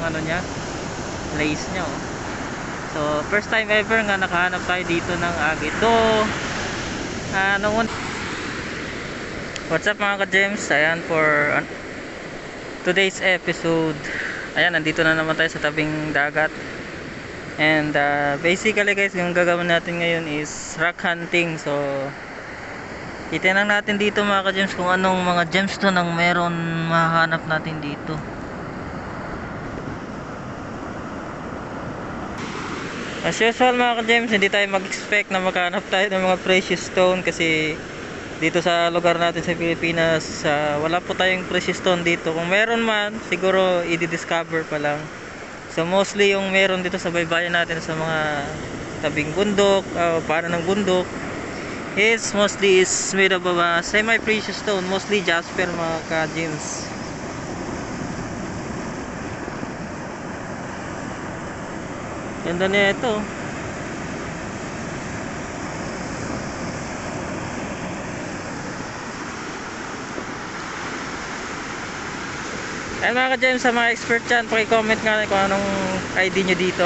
ano niya, lace niya oh. So first time ever nga nakahanap tayo dito ng agate do. What's up mga ka-gems, ayan for today's episode. Ayan, nandito na naman tayo sa tabing dagat. And basically guys, yung gagawin natin ngayon is rock hunting. So titingnan natin dito mga ka-gems kung anong mga gemstone ang meron mahanap natin dito. As usual mga ka-gems, hindi tayo mag-expect na makahanap tayo ng mga precious stone kasi dito sa lugar natin sa Pilipinas, wala po tayong precious stone dito. Kung meron man, siguro i-discover pa lang. So mostly yung meron dito sa baybayin natin sa mga tabing bundok, para ng bundok, is mostly made of semi-precious stone, mostly jasper mga ka-gems. Ganda niya ito. Ay mga ka-gems, sa mga expert dyan, paki-comment nga kung anong ID nyo dito.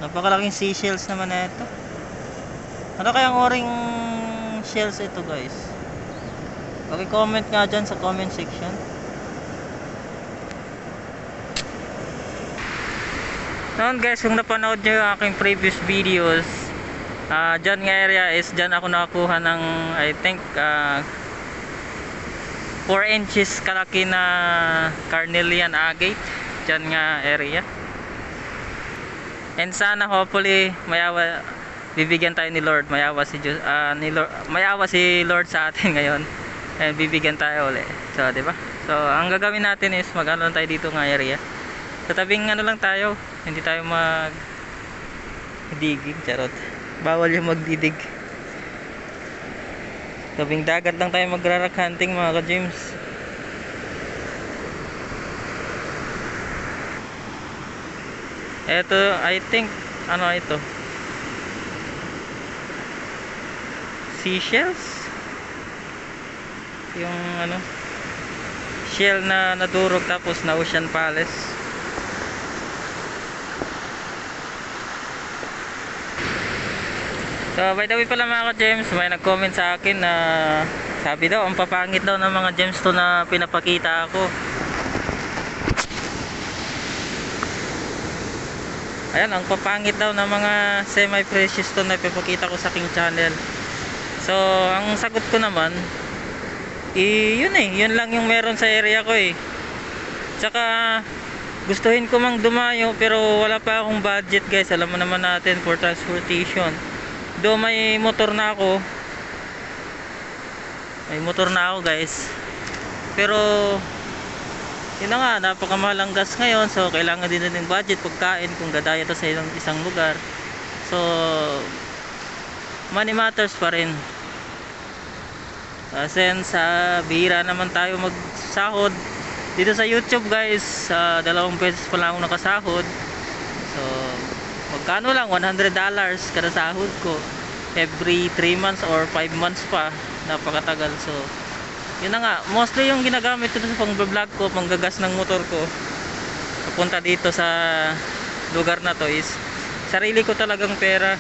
Napakalaking seashells naman na ito. Ano kayang oring shells ito guys? Paki-comment nga dyan sa comment section. Noon guys, kung napanood nyo yung aking previous videos, dyan nga area is dyan ako nakakuha ng I think 4 inches kalaki na carnelian agate. Dyan nga area. And sana hopefully mayawa, bibigyan tayo ni Lord, mayawa si Lord sa atin ngayon. And bibigyan tayo ulit. So diba? So ang gagawin natin is mag-ano tayo dito nga area. Sa tabing ano lang tayo, hindi tayo mag-digging, charot. Bawal yung magdidig. Tabing dagat lang tayo magra-rock hunting mga ka-gems. Ito, I think, ano ito? Seashells? Yung ano? Shell na nadurog tapos na Ocean Palace. So by the way pala mga ka-gems, may nag-comment sa akin na sabi daw ang papangit daw ng mga gemstone na pinapakita ako. Ayan, ang papangit daw ng mga semi-precious stone na pinapakita ko sa aking channel. So ang sagot ko naman, yun lang yung meron sa area ko eh. Tsaka gustuhin ko mang dumayo pero wala pa akong budget guys. Alam mo naman natin for transportation. Do may motor na ako. May motor na ako guys. Pero yun na nga, napakamahal ang gas ngayon. So kailangan din ng budget, pagkain kung dadaya to sa isang lugar. So money matters pa rin. Since bihira naman tayo magsahod dito sa YouTube guys, 2 beses pa lang ako nakasahod. So magkano lang, $100 kada sahod ko every 3 months or 5 months pa, napakatagal. So yun na nga, mostly yung ginagamit ko sa pang-vlog ko, panggagas ng motor ko papunta dito sa lugar na to is sarili ko talagang pera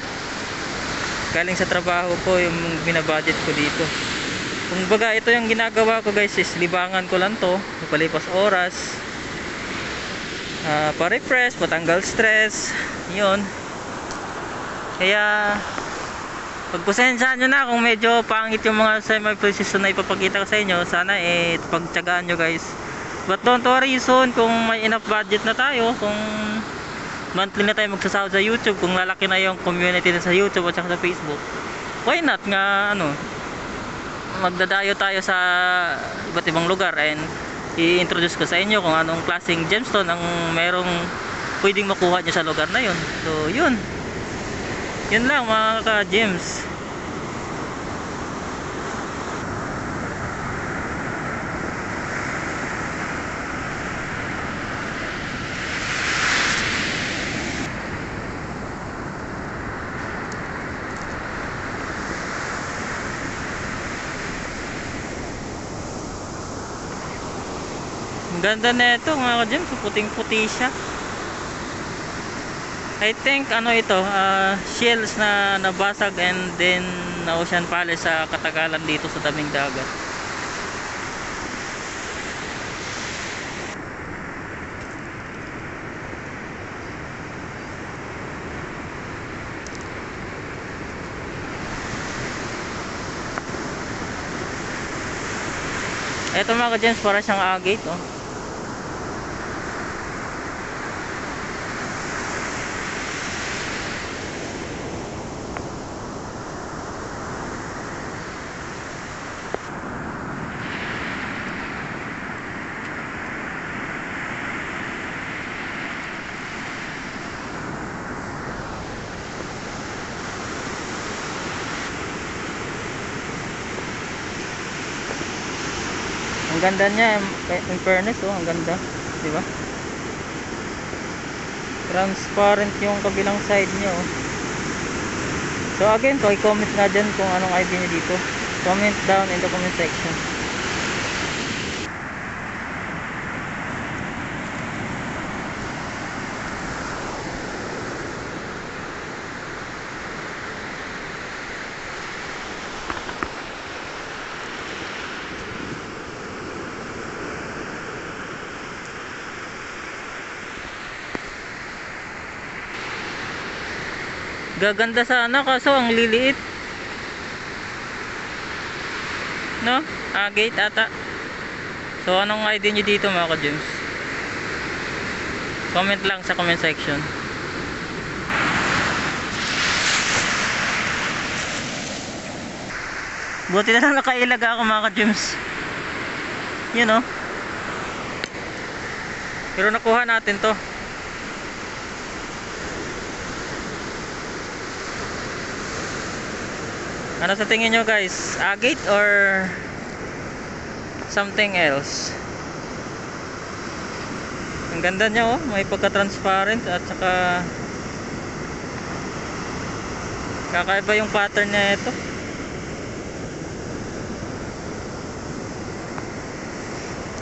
galing sa trabaho ko, yung binabudget ko dito. Kung baga ito yung ginagawa ko guys is libangan ko lang to, palipas oras, pa-refresh, patanggal stress, yun. Kaya pagpasensyahan nyo na kung medyo pangit yung mga semi-precious na ipapakita ko sa inyo. Sana pagtsagaan nyo guys. But don't worry, soon kung may enough budget na tayo, kung monthly na tayo magsasahod sa YouTube, kung lalaki na yung community na sa YouTube at saka sa Facebook, why not nga magdadayo tayo sa iba't ibang lugar and i-introduce ko sa inyo kung anong klaseng gemstone ang merong pwedeng makuha nyo sa lugar na yun. So yun lang mga ka-gems. Ang ganda na ito mga ka-gems, puting puti siya. I think ano ito, shells na nabasag and then na ocean palace sa katagalan dito sa tabing dagat. Ito mga ka-gems, para siyang agate, oh. Ang ganda niya, in fairness, oh, ang ganda, di ba? Transparent yung kabilang side niya, oh. So again, i-comment nga dyan kung anong idea niyo dito. Comment down in the comment section. Gaganda sana kaso ang liliit, no? Agate ata. So anong idea nyo dito mga ka-gems? Comment lang sa comment section. Buti na lang nakailag ako mga ka-gems. Yun, no? Pero nakuha natin to. Ano sa tingin nyo guys? Agate or something else? Ang ganda niya, oh. May pagka-transparent at saka kakaiba yung pattern niya ito.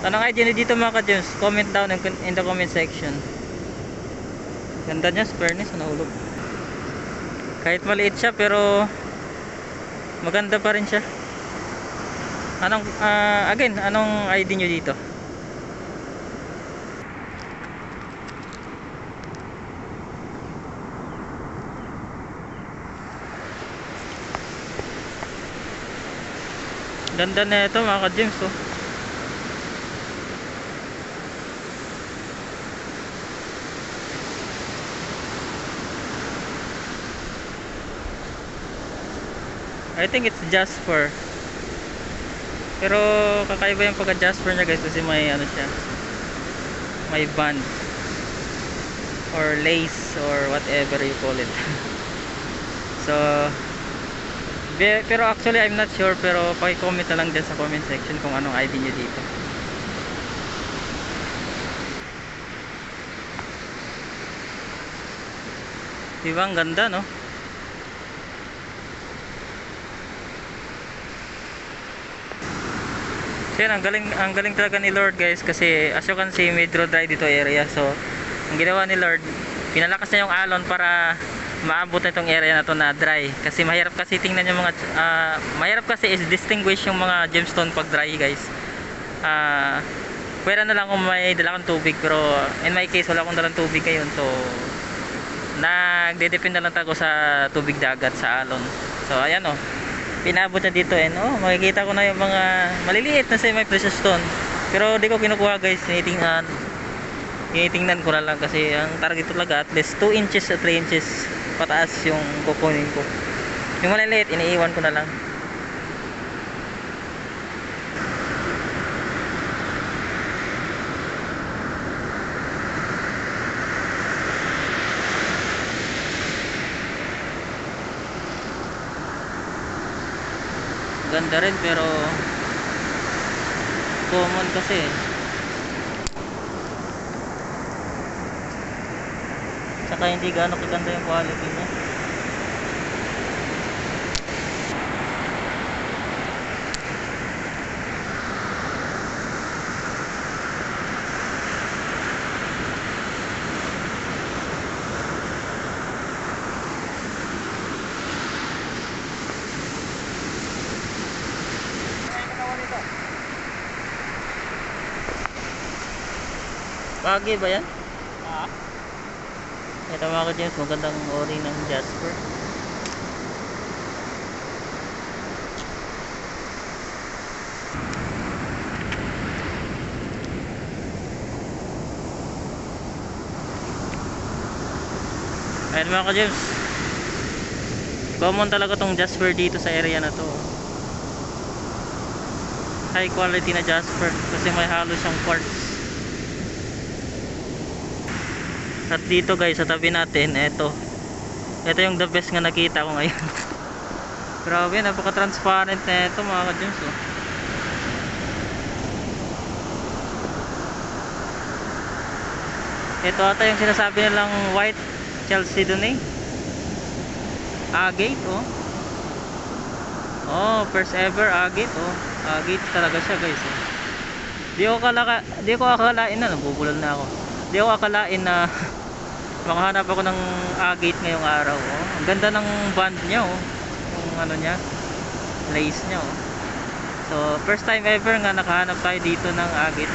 Anong idea nyo dito mga ka-gems? Comment down in the comment section. Ganda niya, fairness, nahulog. Kahit maliit siya pero maganda pa rin siya. Anong again, anong ID nyo dito? Ganda na ito mga ka-gems, oh. I think it's Jasper. Pero kakaiba yung pagka-Jasper niya guys kasi may ano siya, may band or lace or whatever you call it. So pero actually I'm not sure, pero paki-comment na lang dyan sa comment section kung anong ID nyo dito. Diba ang ganda, no? So yan, ang galing talaga ni Lord guys, kasi as you can see, medyo dry dito area. So ang ginawa ni Lord, pinalakas na yung alon para maabot na itong area na to na dry. Kasi mahirap kasi tingnan yung mga mahirap kasi is distinguish yung mga gemstone pag dry guys. Pwera na lang kung may dala kang tubig, pero in my case wala akong dalang tubig ngayon, so nagdedepend na lang tayo sa tubig dagat sa alon. So ayan, oh, pinabot na dito, and oh, makikita ko na yung mga maliliit na semi-precious stone, pero di ko kinukuha guys. Tinitingnan ko na lang kasi ang target talaga at least 2 inches at 3 inches pataas yung kukunin ko. Yung maliliit iniiwan ko na lang. Ganda rin pero common kasi. Saka hindi gaano kaganda yung quality niya. Bagay ba yan? Ah, Ito mga ka-James, magandang ori ng Jasper. Ayan mga ka-James, common talaga tong Jasper dito sa area na to. High quality na Jasper kasi may halo siyang quartz. At dito guys, sa tabi natin, ito yung the best nga nakita ko ngayon. Grabe, napaka-transparent na ito mga ka-James, oh. Ito ata yung sinasabi nilang white chalcedony agate, oh. Oh, first ever agate, oh. Agate talaga siya guys, oh. Di ko akalain na, nabubulol na ako. Di ko akalain na makahanap ako ng agate ngayong araw, oh. Ang ganda ng band niya, oh. Yung ano niya, lace niya, oh. So first time ever nga nakahanap tayo dito ng agate.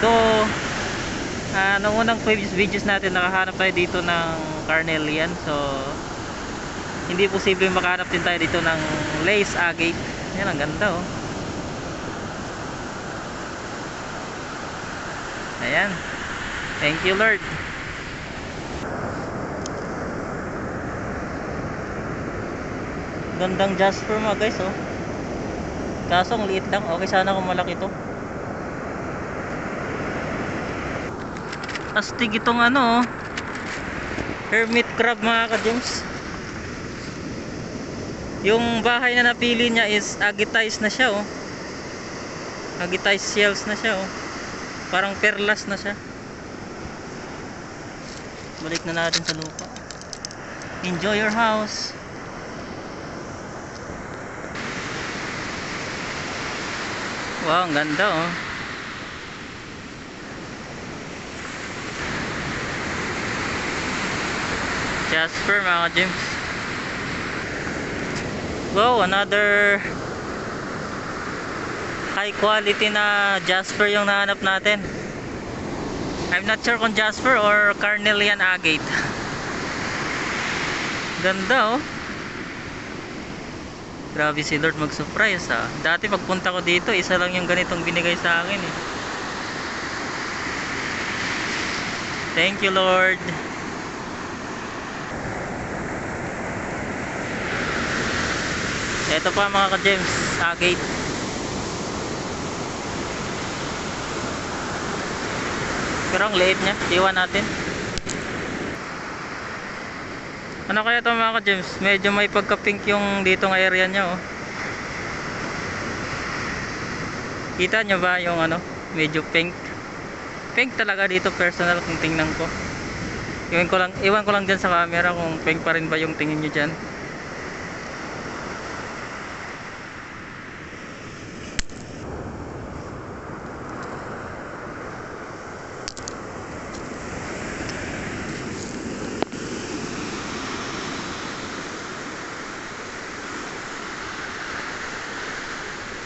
Nung unang previous videos natin nakahanap tayo dito ng carnelian. So hindi posible makahanap din tayo dito ng lace agate. Yan, ang ganda, oh. Ayan, thank you Lord. Gandang Jasper mga guys, oh. Kaso ang liit lang. Okay sana kung malaki to. Astig itong ano, oh, hermit crab mga ka-James. Yung bahay na napili niya is agitized na siya, oh. Agitized shells na siya, oh. Parang perlas na siya. Balik na natin sa lupa. Enjoy your house. Wow, ang ganda, oh. Jasper mga James. Wow, another high quality na Jasper yung nahanap natin. I'm not sure kung Jasper or carnelian agate. Ganda, oh. Grabe si Lord mag-surprise, ah. Dati pagpunta ko dito, isa lang yung ganitong binigay sa akin, eh. Thank you Lord. Ito pa mga ka-James, agate. Pero ang liit niya, iwan natin. Ano kaya ito mga ka-James? Medyo may pagka-pink yung dito ng area niya, oh. Kita nyo ba yung ano? Medyo pink. Pink talaga dito, personal kung tingnan ko. Iwan ko lang dyan sa camera kung pink pa rin ba yung tingin nyo dyan.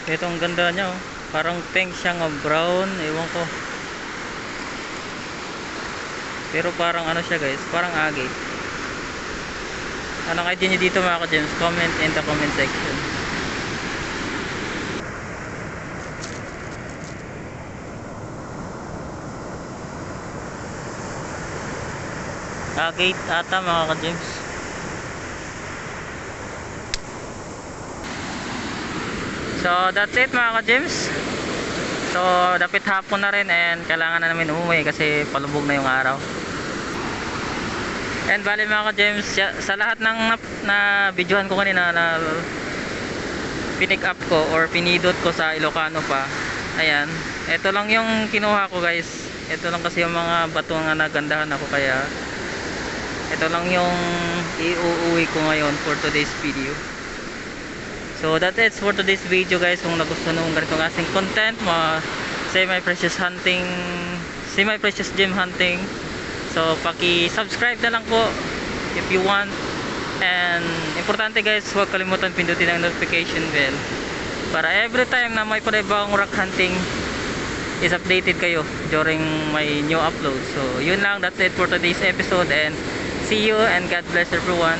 Ito ang ganda niya, oh. Parang pink siya nga brown, ewan ko. Pero parang ano siya guys, parang agate. Anong idea niyo dito mga ka-James? Comment in the comment section. Agate ata mga ka-James. So that's it mga ka-James. So dapit hapon na rin and kailangan na namin umuwi kasi palubog na yung araw. And bali mga ka-James, sa lahat ng na videohan ko kanina na pinick up ko or pinidot ko sa Ilocano pa, ayan, ito lang yung kinuha ko guys. Ito lang kasi yung mga bato nga nagandahan ako, kaya ito lang yung iuuwi ko ngayon for today's video. So that's it for today's video guys. Kung nagustuhan nyo ganitong asing content, mga semi-precious gem hunting, so paki-subscribe na lang po if you want. And importante guys, huwag kalimutan pindutin ang notification bell para every time na may panibagong rock hunting is updated kayo during my new upload. So yun lang, that's it for today's episode, and see you and God bless everyone.